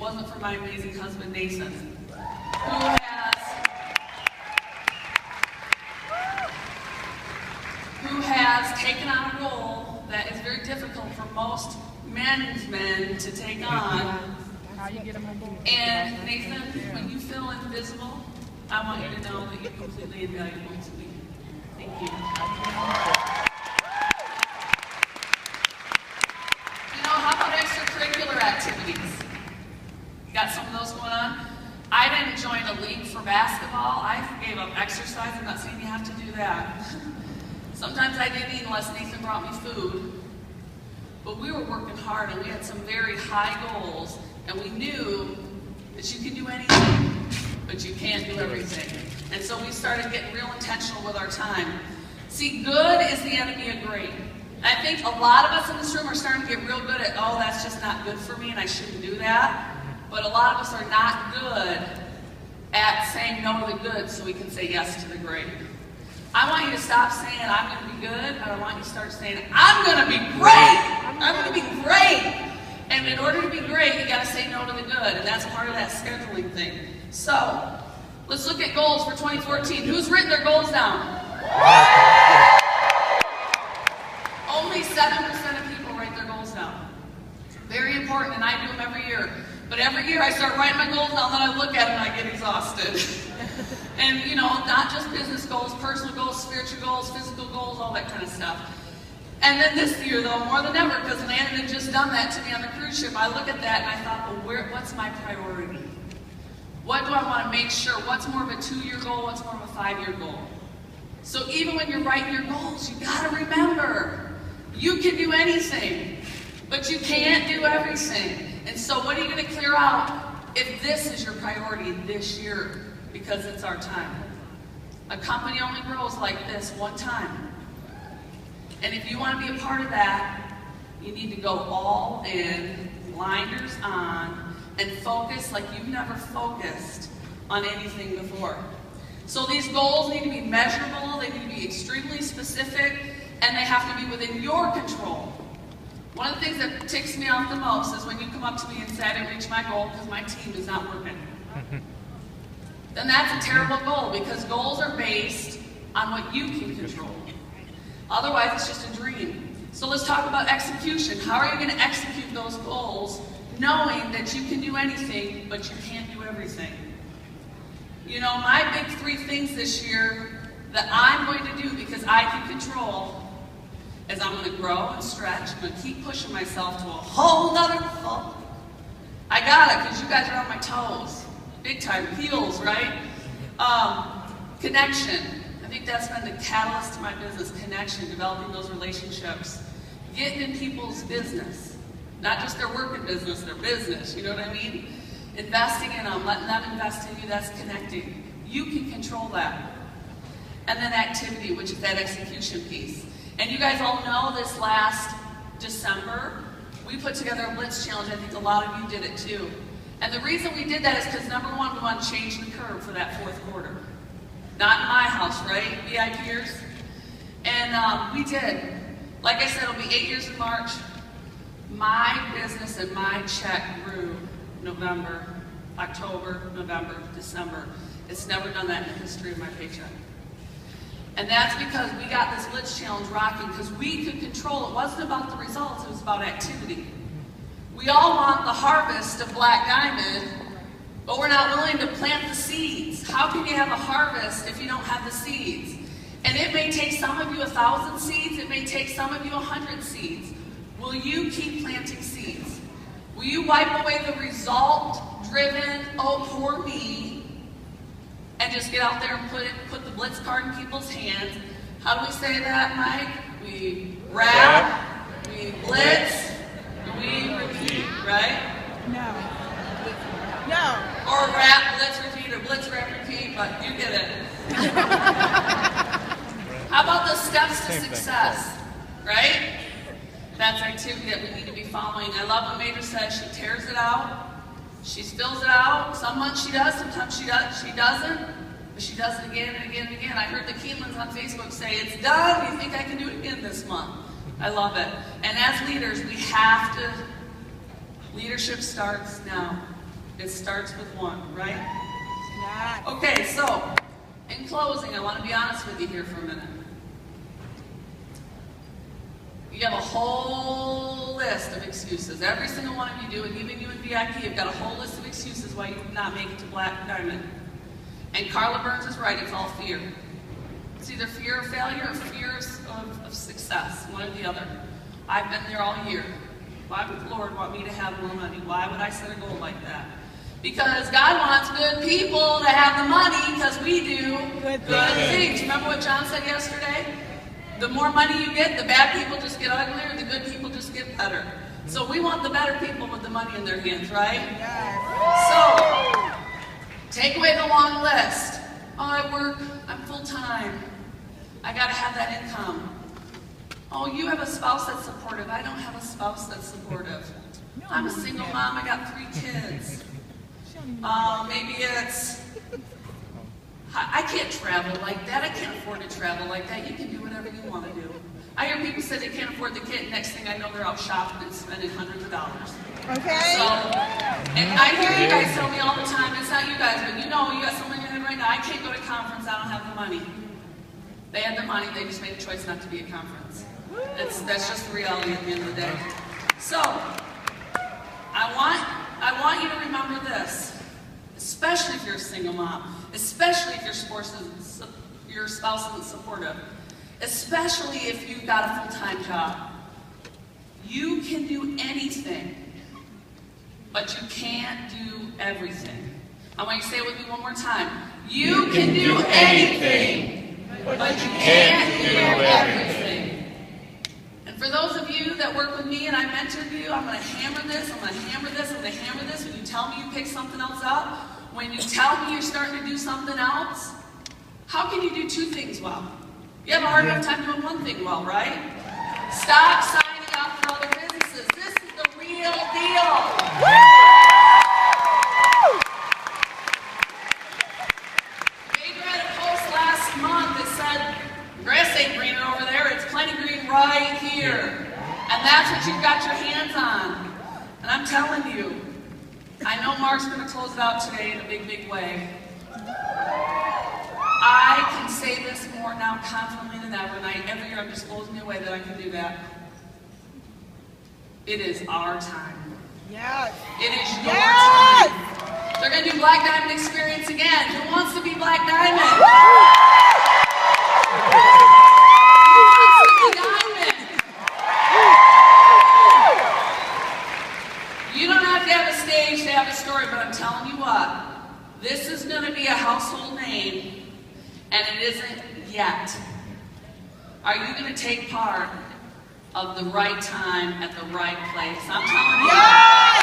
wasn't for my amazing husband, Nathan, who has taken on a role that is very difficult for most men's men to take on. And Nathan, when you feel invisible, I want you to know that you're completely invaluable to me. Thank you. You know, how about extracurricular activities? You got some of those going on? I didn't join a league for basketball. I gave up exercise. I'm not saying you have to do that. Sometimes I didn't eat unless Nathan brought me food. But we were working hard and we had some very high goals, and we knew that you can do anything, but you can't do everything. And so we started getting real intentional with our time. See, good is the enemy of great. I think a lot of us in this room are starting to get real good at, oh, that's just not good for me and I shouldn't do that. But a lot of us are not good at saying no to the good so we can say yes to the great. I want you to stop saying, I'm going to be good, and I want you to start saying, I'm going to be great! I'm going to be great! And in order to be great, you got to say no to the good, and that's part of that scheduling thing. So, let's look at goals for 2014. Who's written their goals down? Only 7% of people write their goals down. Very important, and I do them every year. But every year I start writing my goals down, then I look at them and I get exhausted. And you know, not just business goals, personal goals, spiritual goals, physical goals, all that kind of stuff. And then this year though, more than ever, because Landon had just done that to me on the cruise ship, I look at that and I thought, well, what's my priority? What do I want to make sure? What's more of a 2-year goal? What's more of a 5-year goal? So even when you're writing your goals, you got to remember, you can do anything, but you can't do everything. And so what are you going to clear out if this is your priority this year? Because it's our time. A company only grows like this one time. And if you want to be a part of that, you need to go all in, blinders on, and focus like you've never focused on anything before. So these goals need to be measurable, they need to be extremely specific, and they have to be within your control. One of the things that ticks me off the most is when you come up to me and say, I didn't reach my goal because my team is not working. Then that's a terrible goal, because goals are based on what you can control. Otherwise, it's just a dream. So let's talk about execution. How are you going to execute those goals knowing that you can do anything, but you can't do everything? You know, my big 3 things this year that I'm going to do because I can control is I'm going to grow and stretch. I'm going to keep pushing myself to a whole nother level. I got it, because you guys are on my toes. Big time, heels, right? Connection. I think that's been the catalyst to my business, connection, developing those relationships. Getting in people's business. Not just their work in business, their business, you know what I mean? Investing in them, letting them invest in you, that's connecting. You can control that. And then activity, which is that execution piece. And you guys all know this last December, we put together a Blitz Challenge. I think a lot of you did it too. And the reason we did that is because number one, we want to change the curve for that 4th quarter. Not in my house, right, VIPers? And we did. Like I said, it'll be 8 years in March. My business and my check grew November, October, November, December. It's never done that in the history of my paycheck. And that's because we got this Blitz Challenge rocking, because we could control. It wasn't about the results, it was about activity. We all want the harvest of Black Diamond, but we're not willing to plant the seeds. How can you have a harvest if you don't have the seeds? And it may take some of you 1,000 seeds, it may take some of you 100 seeds. Will you keep planting seeds? Will you wipe away the result-driven, oh, poor me, and just get out there and put the Blitz card in people's hands? How do we say that, Mike? We wrap, we blitz, we repeat, right? No. Or wrap, blitz, repeat, or blitz, wrap, repeat, but you get it. How about the steps to success, right? That's activity that we need to be following. I love what Major says. She tears it out, she spills it out. Some months she does, sometimes she doesn't, but she does it again and again and again. I heard the Keenelans on Facebook say, it's done, you think I can do it again this month? I love it. And as leaders, we have to, leadership starts now. It starts with one, right? Yes. Okay, so in closing, I want to be honest with you here for a minute. You have a whole list of excuses. Every single one of you do, and even you in VIP, you've got a whole list of excuses why you did not make it to Black Diamond. And Carla Burns is right, it's all fear. It's either fear of failure or fear of success, one or the other. I've been there all year. Why would the Lord want me to have more money? Why would I set a goal like that? Because God wants good people to have the money because we do good things. Remember what John said yesterday? The more money you get, the bad people just get uglier, the good people just get better. So we want the better people with the money in their hands, right? Yes. So, take away the long list. Oh, I work, I'm full-time. I gotta have that income. Oh, you have a spouse that's supportive. I don't have a spouse that's supportive. I'm a single mom, I got 3 kids. Maybe it's, I can't travel like that. I can't afford to travel like that. You can do whatever you want to do. I hear people say they can't afford the kit. Next thing I know, they're out shopping and spending hundreds of dollars. Okay. So, and I hear you guys tell me all the time, it's not you guys, but you know, you got someone in your head right now, I can't go to conference, I don't have the money. They had the money, they just made a choice not to be at conference. That's just the reality at the end of the day. So, I want you to remember this, especially if you're a single mom, especially if your spouse isn't supportive, especially if you've got a full-time job. You can do anything, but you can't do everything. I want you to say it with me one more time. You can do anything, but you can't do everything. And for those of you that work with me and I mentored you, I'm going to hammer this, I'm going to hammer this, I'm going to hammer this. When you tell me you pick something else up, when you tell me you're starting to do something else, how can you do 2 things well? You have a hard enough time doing 1 thing well, right? Stop signing up for other businesses. This is the real deal. They read a post last month that said, grass ain't greener over there, it's plenty green right here. And that's what you've got your hands on. And I'm telling you, I know Mark's going to close it out today in a big, big way. I can say this more now confidently than ever, and every year I'm just blows me away that I can do that. It is our time. Yes. It is your time. They're going to do Black Diamond Experience again. Who wants to be Black Diamond? Who wants to be Diamond? You don't have to have a stage to have a story, but I'm telling you what, this is going to be a household name. And it isn't yet. Are you going to take part of the right time at the right place? I'm telling you.